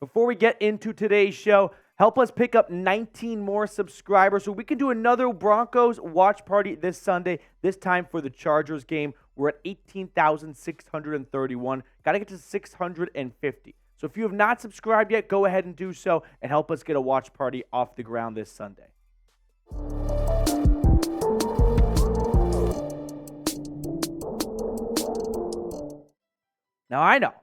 Before we get into today's show, help us pick up 19 more subscribers so we can do another Broncos watch party this Sunday, this time for the Chargers game. We're at 18,631. Got to get to 650. So if you have not subscribed yet, go ahead and do so and help us get a watch party off the ground this Sunday. Now, I know.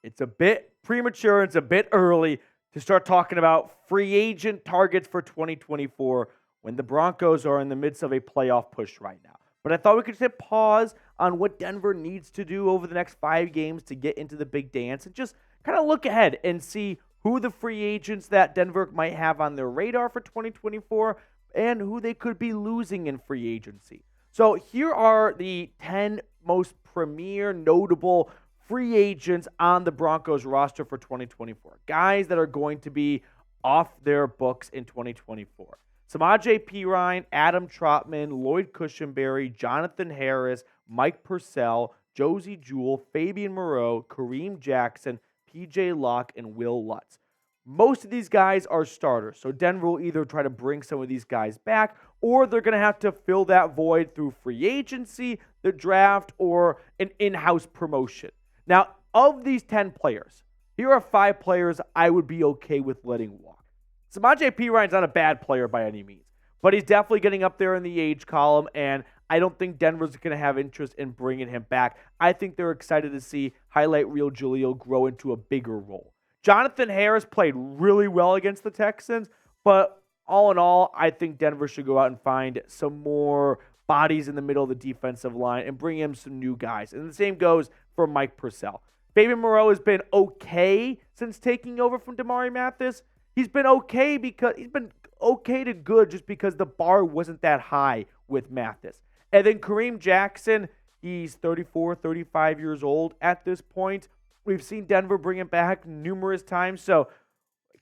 It's a bit premature, it's a bit early to start talking about free agent targets for 2024 when the Broncos are in the midst of a playoff push right now. But I thought we could just hit pause on what Denver needs to do over the next 5 games to get into the big dance and just kind of look ahead and see who the free agents that Denver might have on their radar for 2024 and who they could be losing in free agency. So here are the 10 most premier, notable free agents on the Broncos roster for 2024. Guys that are going to be off their books in 2024. Samaje Perine, Adam Trautman, Lloyd Cushenberry, Jonathan Harris, Mike Purcell, Josie Jewell, Fabian Moreau, Kareem Jackson, PJ Locke, and Will Lutz. Most of these guys are starters, so Denver will either try to bring some of these guys back or they're going to have to fill that void through free agency, the draft, or an in-house promotion. Now, of these 10 players, here are 5 players I would be okay with letting walk. Samaje Perine's not a bad player by any means, but he's definitely getting up there in the age column, and I don't think Denver's going to have interest in bringing him back. I think they're excited to see highlight reel Jaleel grow into a bigger role. Jonathan Harris played really well against the Texans, but all in all, I think Denver should go out and find some more bodies in the middle of the defensive line and bring him some new guys. And the same goes for Mike Purcell. Fabian Moreau has been okay since taking over from Damari Mathis. He's been okay to good just because the bar wasn't that high with Mathis. And then Kareem Jackson, he's 34, 35 years old at this point. We've seen Denver bring him back numerous times, so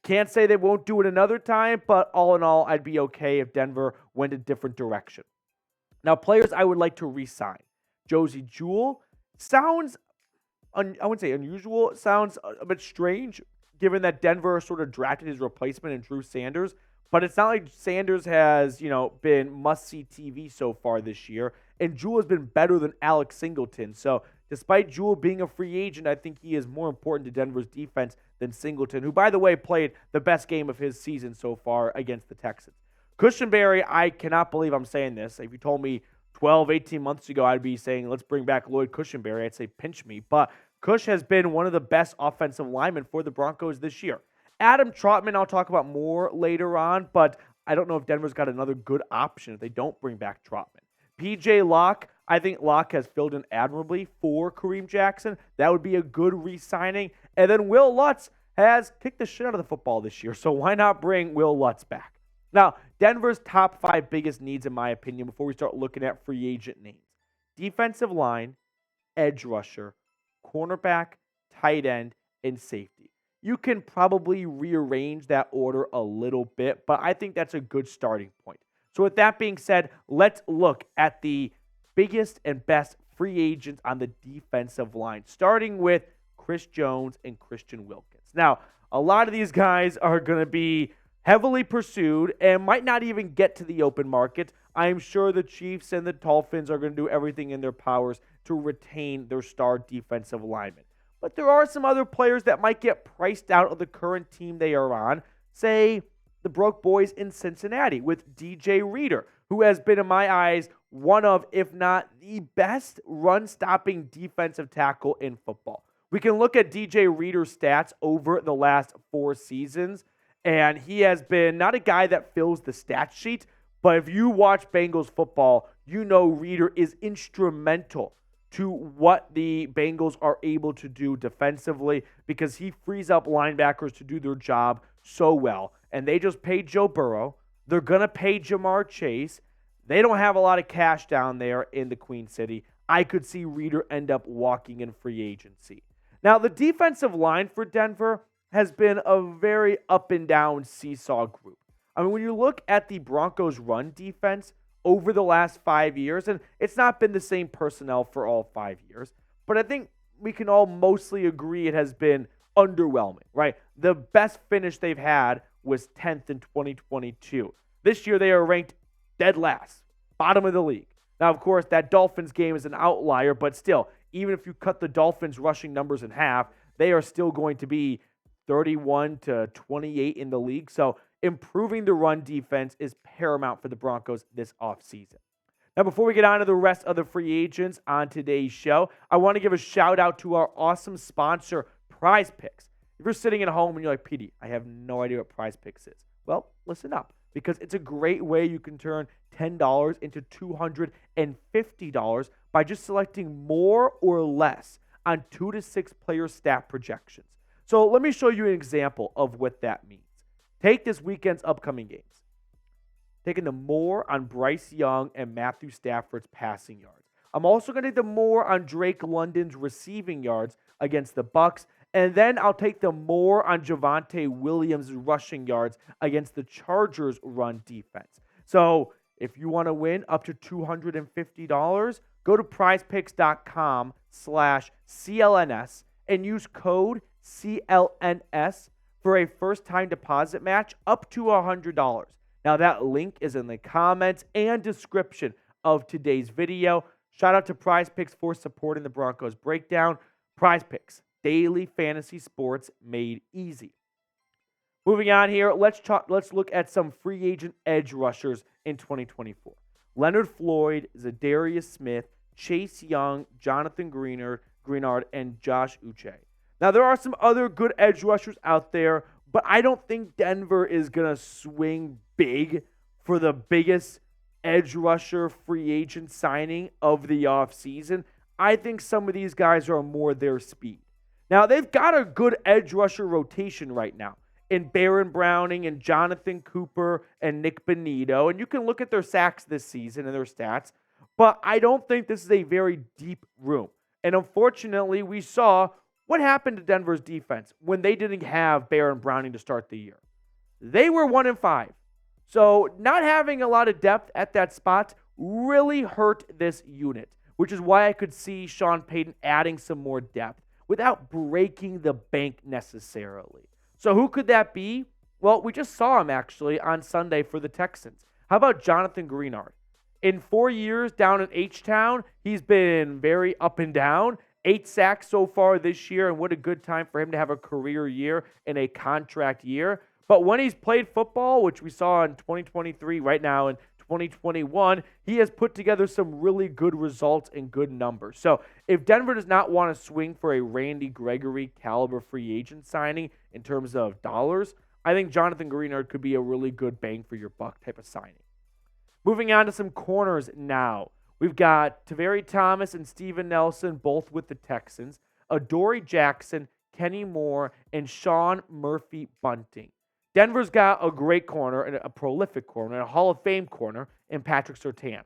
can't say they won't do it another time, but all in all, I'd be okay if Denver went a different direction. Now, players I would like to re-sign. Josie Jewell sounds, I wouldn't say unusual, it sounds a bit strange, given that Denver sort of drafted his replacement in Drew Sanders. But it's not like Sanders has, been must-see TV so far this year. And Jewell has been better than Alex Singleton. So despite Jewell being a free agent, I think he is more important to Denver's defense than Singleton, who, by the way, played the best game of his season so far against the Texans. Cushenberry, I cannot believe I'm saying this. If you told me 12, 18 months ago, I'd be saying, let's bring back Lloyd Cushenberry. I'd say, pinch me. But Cush has been one of the best offensive linemen for the Broncos this year. Adam Trautman, I'll talk about more later on, but I don't know if Denver's got another good option if they don't bring back Trautman. PJ Locke, I think Locke has filled in admirably for Kareem Jackson. That would be a good re-signing. And then Will Lutz has kicked the shit out of the football this year, so why not bring Will Lutz back? Now, Denver's top 5 biggest needs, in my opinion, before we start looking at free agent names. Defensive line, edge rusher, cornerback, tight end, and safety. You can probably rearrange that order a little bit, but I think that's a good starting point. So with that being said, let's look at the biggest and best free agents on the defensive line, starting with Chris Jones and Christian Wilkins. Now, a lot of these guys are going to be heavily pursued and might not even get to the open market. I am sure the Chiefs and the Dolphins are going to do everything in their powers to retain their star defensive lineman. But there are some other players that might get priced out of the current team they are on. Say, the Broke Boys in Cincinnati with DJ Reader, who has been, in my eyes, one of, if not the best run-stopping defensive tackle in football. We can look at DJ Reader's stats over the last 4 seasons, and he has been not a guy that fills the stat sheet, but if you watch Bengals football, you know Reader is instrumental to what the Bengals are able to do defensively because he frees up linebackers to do their job so well. And they just paid Joe Burrow. They're going to pay Jamar Chase. They don't have a lot of cash down there in the Queen City. I could see Reader end up walking in free agency. Now, the defensive line for Denver has been a very up and down seesaw group. I mean, when you look at the Broncos' run defense over the last 5 years, and it's not been the same personnel for all 5 years, but I think we can all mostly agree it has been underwhelming, right? The best finish they've had was 10th in 2022. This year, they are ranked dead last, bottom of the league. Now, of course, that Dolphins game is an outlier, but still, even if you cut the Dolphins' rushing numbers in half, they are still going to be 31 to 28 in the league. So improving the run defense is paramount for the Broncos this offseason. Now, before we get on to the rest of the free agents on today's show, I want to give a shout out to our awesome sponsor, Prize Picks. If you're sitting at home and you're like, PD, I have no idea what Prize Picks is. Well, listen up, because it's a great way you can turn $10 into $250 by just selecting more or less on 2 to 6 player stat projections. So let me show you an example of what that means. Take this weekend's upcoming games. Taking the more on Bryce Young and Matthew Stafford's passing yards. I'm also going to take the more on Drake London's receiving yards against the Bucks. And then I'll take the more on Javonte Williams' rushing yards against the Chargers' run defense. So if you want to win up to $250, go to prizepicks.com/CLNS and use code CLNS for a first-time deposit match up to $100. Now, that link is in the comments and description of today's video. Shout out to Prize Picks for supporting the Broncos Breakdown. Prize Picks, daily fantasy sports made easy. Moving on here, let's look at some free agent edge rushers in 2024. Leonard Floyd, Za'Darius Smith, Chase Young, Jonathan Greenard, and Josh Uche. Now, there are some other good edge rushers out there, but I don't think Denver is going to swing big for the biggest edge rusher free agent signing of the offseason. I think some of these guys are more their speed. Now, they've got a good edge rusher rotation right now in Baron Browning and Jonathan Cooper and Nick Bonito. And you can look at their sacks this season and their stats, but I don't think this is a very deep room. And unfortunately, we saw what happened to Denver's defense when they didn't have Baron Browning to start the year. They were 1-5. So not having a lot of depth at that spot really hurt this unit, which is why I could see Sean Payton adding some more depth without breaking the bank necessarily. So who could that be? Well, we just saw him actually on Sunday for the Texans. How about Jonathan Greenard? In 4 years down in H-Town, he's been very up and down. 8 sacks so far this year, and what a good time for him to have a career year and a contract year. But when he's played football, which we saw in 2023, right now in 2021, he has put together some really good results and good numbers. So if Denver does not want to swing for a Randy Gregory caliber free agent signing in terms of dollars, I think Jonathan Greenard could be a really good bang for your buck type of signing. Moving on to some corners now. We've got Tavierre Thomas and Steven Nelson, both with the Texans. Adoree Jackson, Kenny Moore, and Sean Murphy-Bunting. Denver's got a great corner, and a prolific corner, and a Hall of Fame corner in Patrick Surtain.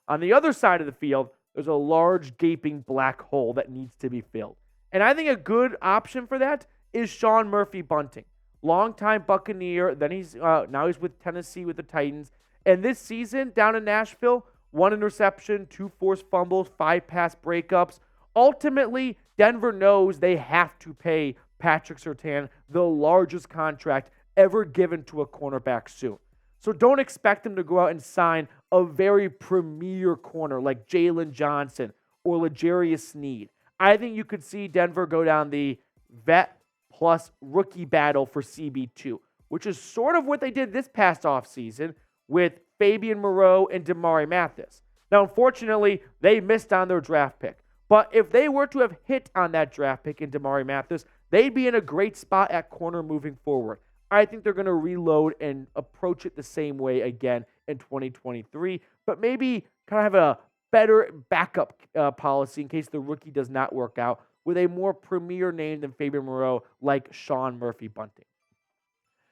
On the other side of the field, there's a large gaping black hole that needs to be filled. And I think a good option for that is Sean Murphy-Bunting. Longtime Buccaneer, then now he's with Tennessee with the Titans. And this season, down in Nashville, 1 interception, 2 forced fumbles, 5 pass breakups. Ultimately, Denver knows they have to pay Patrick Surtain the largest contract ever given to a cornerback soon. So don't expect them to go out and sign a very premier corner like Jalen Johnson or L'Jarius Sneed. I think you could see Denver go down the vet plus rookie battle for CB2, which is sort of what they did this past offseason with Fabian Moreau and Damari Mathis. Now, unfortunately, they missed on their draft pick. But if they were to have hit on that draft pick in Damari Mathis, they'd be in a great spot at corner moving forward. I think they're going to reload and approach it the same way again in 2023, but maybe kind of have a better backup policy in case the rookie does not work out with a more premier name than Fabian Moreau like Sean Murphy-Bunting.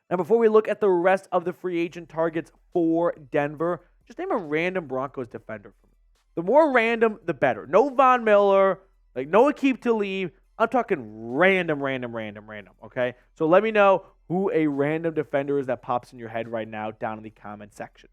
Now, before we look at the rest of the free agent targets for Denver, just name a random Broncos defender for me. The more random, the better. No Von Miller, no Aqib Talib. I'm talking random, okay? So let me know who a random defender is that pops in your head right now down in the comment section.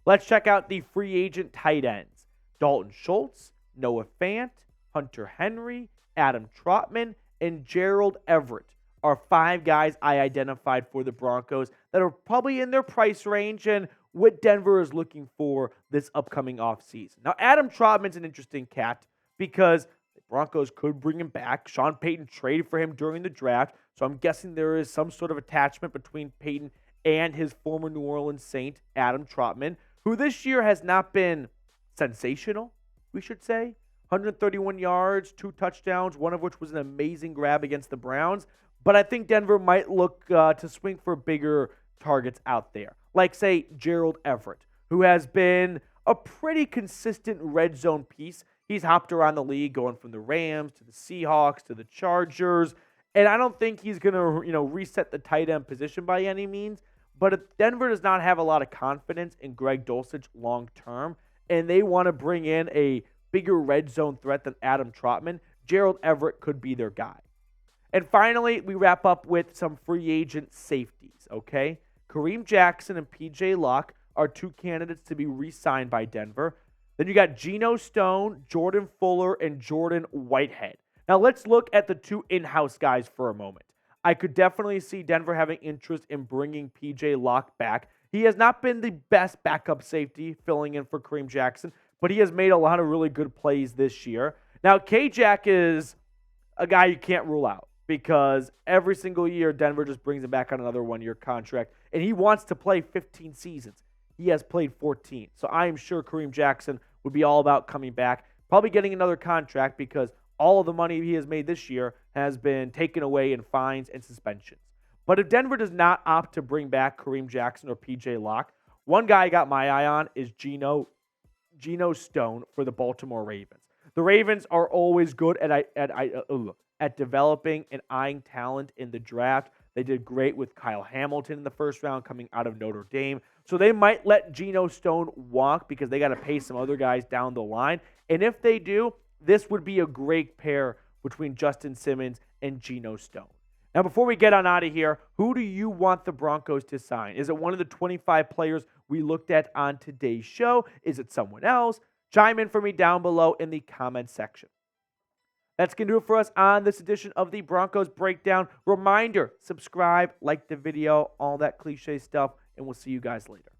Let's check out the free agent tight ends. Dalton Schultz, Noah Fant, Hunter Henry, Adam Trautman, and Gerald Everett are 5 guys I identified for the Broncos that are probably in their price range and what Denver is looking for this upcoming offseason. Now, Adam Trautman's an interesting cat because the Broncos could bring him back. Sean Payton traded for him during the draft, so I'm guessing there is some sort of attachment between Payton and his former New Orleans Saint, Adam Trautman, who this year has not been sensational, we should say. 131 yards, 2 touchdowns, one of which was an amazing grab against the Browns. But I think Denver might look to swing for bigger targets out there, like, say, Gerald Everett, who has been a pretty consistent red zone piece. He's hopped around the league, going from the Rams to the Seahawks to the Chargers, and I don't think he's going to, reset the tight end position by any means. But if Denver does not have a lot of confidence in Greg Dulcich long term, and they want to bring in a bigger red zone threat than Adam Trautman, Gerald Everett could be their guy. And finally, we wrap up with some free agent safeties, okay? Kareem Jackson and P.J. Locke are 2 candidates to be re-signed by Denver. Then you got Geno Stone, Jordan Fuller, and Jordan Whitehead. Now let's look at the 2 in-house guys for a moment. I could definitely see Denver having interest in bringing P.J. Locke back. He has not been the best backup safety filling in for Kareem Jackson, but he has made a lot of really good plays this year. Now, K-Jack is a guy you can't rule out, because every single year Denver just brings him back on another 1-year contract, and he wants to play 15 seasons. He has played 14. So I am sure Kareem Jackson would be all about coming back, probably getting another contract, because all of the money he has made this year has been taken away in fines and suspensions. But if Denver does not opt to bring back Kareem Jackson or P.J. Locke, one guy I got my eye on is Geno Stone for the Baltimore Ravens. The Ravens are always good at developing and eyeing talent in the draft. They did great with Kyle Hamilton in the first round coming out of Notre Dame. So they might let Geno Stone walk because they got to pay some other guys down the line. And if they do, this would be a great pair between Justin Simmons and Geno Stone. Now, before we get on out of here, who do you want the Broncos to sign? Is it one of the 25 players we looked at on today's show? Is it someone else? Chime in for me down below in the comment section. That's going to do it for us on this edition of the Broncos Breakdown. Reminder, subscribe, like the video, all that cliche stuff, and we'll see you guys later.